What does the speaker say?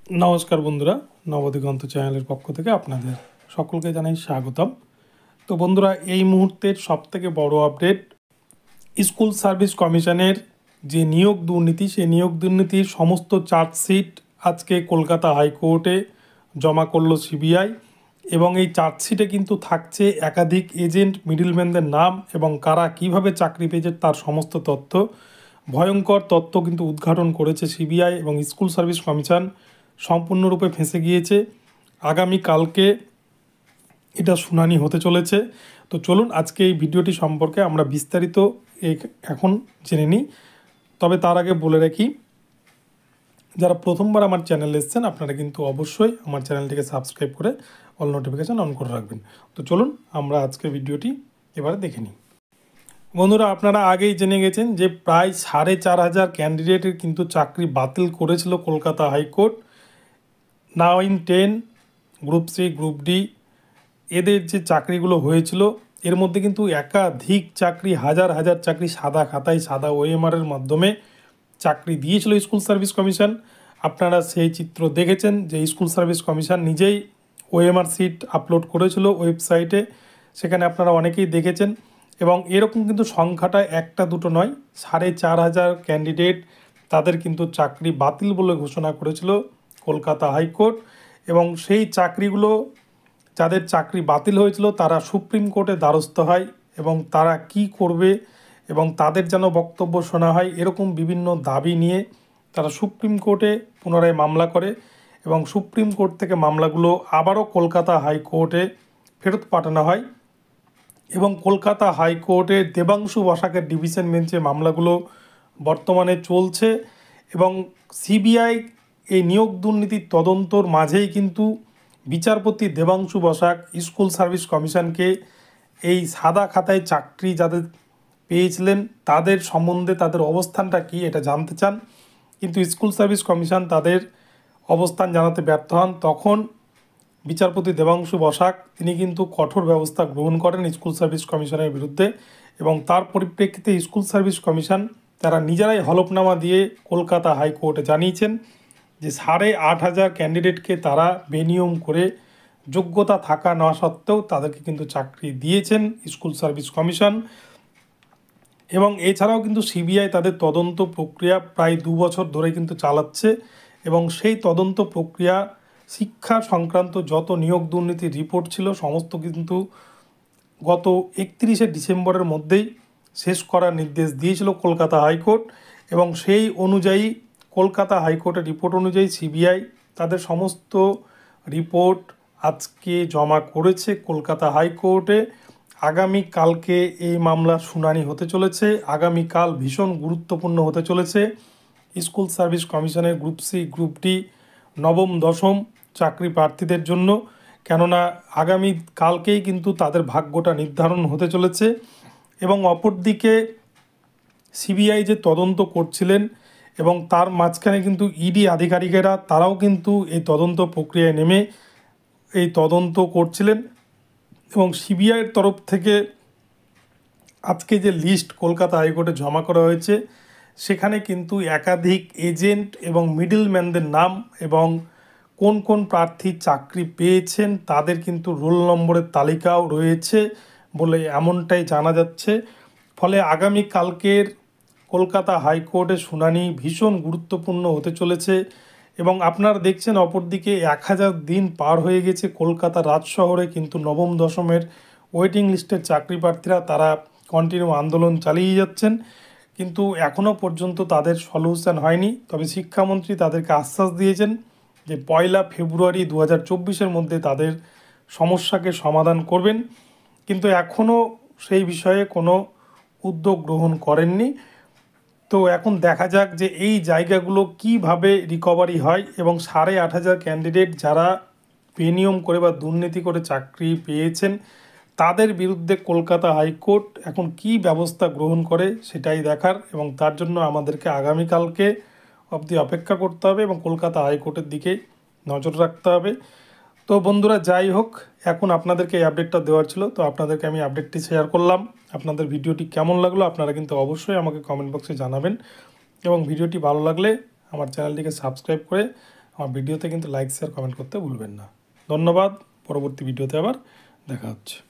নমস্কার বন্ধুরা, নবদিগন্ত চ্যানেলের পক্ষ থেকে আপনাদের সকলকে জানাই স্বাগতম। তো বন্ধুরা, এই মুহূর্তের সবথেকে বড় আপডেট, স্কুল সার্ভিস কমিশনের যে নিয়োগ দুর্নীতি, সেই নিয়োগ দুর্নীতির সমস্ত চার্জশিট আজকে কলকাতা হাইকোর্টে জমা করলো সিবিআই। এবং এই চার্জশিটে কিন্তু থাকছে একাধিক এজেন্ট, মিডলম্যানদের নাম এবং কারা কিভাবে চাকরি পেয়েছে তার সমস্ত তথ্য। ভয়ঙ্কর তথ্য কিন্তু উদ্ঘাটন করেছে সিবিআই এবং স্কুল সার্ভিস কমিশন সম্পূর্ণরূপে ফেঁসে গিয়েছে। আগামীকালকে এটা শুনানি হতে চলেছে। তো চলুন আজকে এই ভিডিওটি সম্পর্কে আমরা বিস্তারিত এখন জেনে নিই। তবে তার আগে বলে রাখি, যারা প্রথমবার আমার চ্যানেলে এসেছেন আপনারা কিন্তু অবশ্যই আমার চ্যানেলটিকে সাবস্ক্রাইব করে অল নোটিফিকেশান অন করে রাখবেন। তো চলুন আমরা আজকে ভিডিওটি এবারে দেখে নিই। বন্ধুরা, আপনারা আগেই জেনে গেছেন যে প্রায় 4,500 ক্যান্ডিডেটের কিন্তু চাকরি বাতিল করেছিল Kolkata high court. 9, 10, group C, group D এদের যে চাকরিগুলো হয়েছিল, এর মধ্যে কিন্তু একাধিক চাকরি, হাজার হাজার চাকরি সাদা খাতায়, সাদা ওএমআরের মাধ্যমে চাকরি দিয়েছিল স্কুল সার্ভিস কমিশন। আপনারা সেই চিত্র দেখেছেন যে স্কুল সার্ভিস কমিশন নিজেই ওএমআর সিট আপলোড করেছিল ওয়েবসাইটে, সেখানে আপনারা অনেকেই দেখেছেন। এবং এরকম কিন্তু সংখ্যাটা একটা দুটো নয়, 4,500 ক্যান্ডিডেট তাদের কিন্তু চাকরি বাতিল বলে ঘোষণা করেছিল কলকাতা হাইকোর্ট। এবং সেই চাকরিগুলো, যাদের চাকরি বাতিল হয়েছিল তারা সুপ্রিম কোর্টে দ্বারস্থ হয় এবং তারা কি করবে এবং তাদের যেন বক্তব্য শোনা হয়, এরকম বিভিন্ন দাবি নিয়ে তারা সুপ্রিম কোর্টে পুনরায় মামলা করে এবং সুপ্রিম কোর্ট থেকে মামলাগুলো আবারও কলকাতা হাইকোর্টে ফেরত পাঠানো হয়। এবং কলকাতা হাইকোর্টে দেবাংশু বসাকের ডিভিশন বেঞ্চে মামলাগুলো বর্তমানে চলছে। এবং সিবিআই এই নিয়োগ দুর্নীতির তদন্তর মাঝেই কিন্তু বিচারপতি দেবাংশু বসাক স্কুল সার্ভিস কমিশনকে এই সাদা খাতায় চাকরি যাদের পেয়েছিলেন তাদের সম্বন্ধে তাদের অবস্থানটা কী এটা জানতে চান, কিন্তু স্কুল সার্ভিস কমিশন তাদের অবস্থান জানাতে ব্যর্থ হন। তখন বিচারপতি দেবাংশু বসাক তিনি কিন্তু কঠোর ব্যবস্থা গ্রহণ করেন স্কুল সার্ভিস কমিশনের বিরুদ্ধে। এবং তার পরিপ্রেক্ষিতে স্কুল সার্ভিস কমিশন তারা নিজেরাই হলফনামা দিয়ে কলকাতা হাইকোর্টে জানিয়েছেন যে 8,500 ক্যান্ডিডেটকে তারা বেনিয়ম করে যোগ্যতা থাকা না সত্ত্বেও তাদেরকে কিন্তু চাকরি দিয়েছেন স্কুল সার্ভিস কমিশন। এবং এছাড়াও কিন্তু সিবিআই তাদের তদন্ত প্রক্রিয়া প্রায় 2 বছর ধরে কিন্তু চালাচ্ছে। এবং সেই তদন্ত প্রক্রিয়া, শিক্ষা সংক্রান্ত যত নিয়োগ দুর্নীতির রিপোর্ট ছিল সমস্ত কিন্তু গত 31শে ডিসেম্বরের মধ্যেই শেষ করার নির্দেশ দিয়েছিল কলকাতা হাইকোর্ট। এবং সেই অনুযায়ী কলকাতা হাইকোর্টের রিপোর্ট অনুযায়ী সিবিআই তাদের সমস্ত রিপোর্ট আজকে জমা করেছে কলকাতা হাইকোর্টে। আগামীকালকে এই মামলার শুনানি হতে চলেছে। আগামীকাল ভীষণ গুরুত্বপূর্ণ হতে চলেছে স্কুল সার্ভিস কমিশনের গ্রুপ সি, গ্রুপ ডি, নবম দশম চাকরি প্রার্থীদের জন্য। কেননা আগামীকালকেই কিন্তু তাদের ভাগ্যটা নির্ধারণ হতে চলেছে। এবং অপরদিকে সিবিআই যে তদন্ত করছিলেন এবং তার মাঝখানে কিন্তু ইডি আধিকারিকেরা তারাও কিন্তু এই তদন্ত প্রক্রিয়ায় নেমে এই তদন্ত করছিলেন। এবং সিবিআইয়ের তরফ থেকে আজকে যে লিস্ট কলকাতা হাইকোর্টে জমা করা হয়েছে সেখানে কিন্তু একাধিক এজেন্ট এবং মিডলম্যানদের নাম এবং কোন কোন প্রার্থী চাকরি পেয়েছেন তাদের কিন্তু রোল নম্বরের তালিকাও রয়েছে বলে এমনটাই জানা যাচ্ছে। ফলে আগামীকালকের কলকাতা হাইকোর্টের শুনানি ভীষণ গুরুত্বপূর্ণ হতে চলেছে। এবং আপনারা দেখছেন অপরদিকে 1,000 দিন পার হয়ে গেছে কলকাতা রাজ শহরে কিন্তু নবম দশমের ওয়েটিং লিস্টের চাকরি প্রার্থীরা তারা কন্টিনিউ আন্দোলন চালিয়ে যাচ্ছেন, কিন্তু এখনও পর্যন্ত তাদের সলিউশন হয়নি। তবে শিক্ষামন্ত্রী তাদেরকে আশ্বাস দিয়েছেন যে 1 ফেব্রুয়ারি 2024-এর মধ্যে তাদের সমস্যাকে সমাধান করবেন, কিন্তু এখনও সেই বিষয়ে কোনো উদ্যোগ গ্রহণ করেননি। তো এখন দেখা যাক যে এই জায়গাগুলো কিভাবে রিকভারি হয় এবং 8,500 ক্যান্ডিডেট যারা বেনিয়ম করে বা দুর্নীতি করে চাকরি পেয়েছেন তাদের বিরুদ্ধে কলকাতা হাইকোর্ট এখন কি ব্যবস্থা গ্রহণ করে সেটাই দেখার। এবং তার জন্য আমাদেরকে আগামীকালকে অবধি অপেক্ষা করতে হবে এবং কলকাতা হাইকোর্টের দিকে নজর রাখতে হবে। তো বন্ধুরা, যাই হোক, এখন আপনাদেরকে এই আপডেটটা দেওয়ার ছিল, তো আপনাদেরকে আমি আপডেটটি শেয়ার করলাম। আপনাদের ভিডিওটি কেমন লাগলো আপনারা কিন্তু অবশ্যই আমাকে কমেন্ট বক্সে জানাবেন। এবং ভিডিওটি ভালো লাগলে আমার চ্যানেলটিকে সাবস্ক্রাইব করে আমার ভিডিওতে কিন্তু লাইক শেয়ার কমেন্ট করতে ভুলবেন না। ধন্যবাদ। পরবর্তী ভিডিওতে আবার দেখা হচ্ছে।